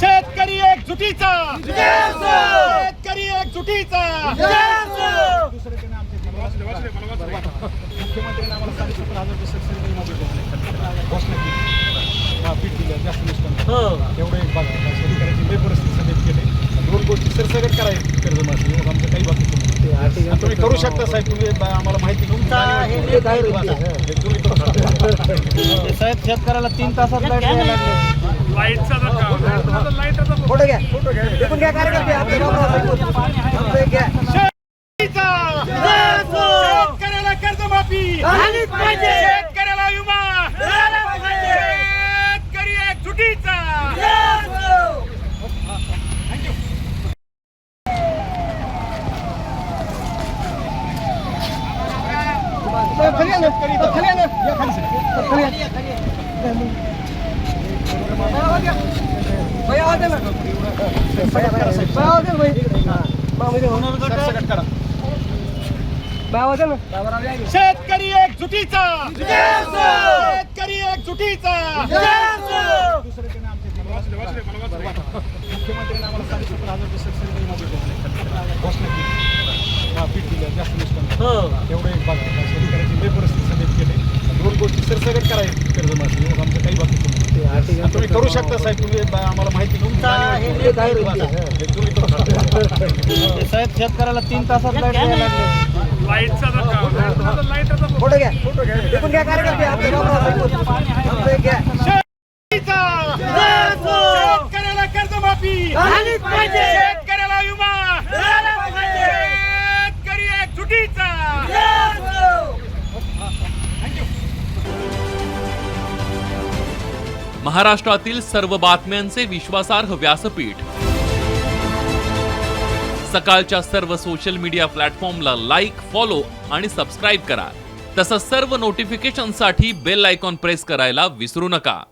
शेतकरी एकजुटीचा, शेतकरी एकजुटीचा. मुख्यमंत्र्यांनी आम्हाला 70,000 घोषणा केली, पीठ दिलं जास्त नुकसान एवढं एक बघा शेतकऱ्याची लय परिस्थिती सध्या केली. दोन गोष्टी सरसकट करायची कर्जमाफी आमचं काही बाकी तुम्ही करू शकता साहेब. तुम्ही आम्हाला माहिती साहेब शेतकऱ्याला 3 तासात लाईट द्यायला लागले. फोटो घ्या, फोटो घ्या, शेतकऱ्याला कर्जमाफी, शेतकऱ्याला विमा, शेतकरी एकजुटीचा. शेतकरी एकजुटीचा, शेतकरी एकजुटीचा. मुख्यमंत्र्यांनी आम्हाला 70,000 घोषणा केली, पीठ दिलं जास्त नुकसान एवढं एक बघा शेतकऱ्याची लय परिस्थिती सध्या केली. दोन गोष्टी सरसकट करायची कर्जमाफी आमचं काही बाकी तुम्ही करू शकता साहेब. तुम्ही आम्हाला माहिती साहेब शेतकऱ्याला 3 तासात लाईट द्यायला लागले. फोटो घ्या, फोटो घ्या, शेतकऱ्याला कर्जमाफी, शेतकऱ्याला विमा, शेतकरी एकजुटीचा. महाराष्ट्रातील सर्व बातम्यांचे विश्वासार्ह व्यासपीठ. सकाळच्या सर्व सोशल मीडिया प्लॅटफॉर्मला लाईक, फॉलो आणि सबस्क्राईब करा. तसंच सर्व नोटिफिकेशनसाठी बेल आयकॉन प्रेस करायला विसरू नका.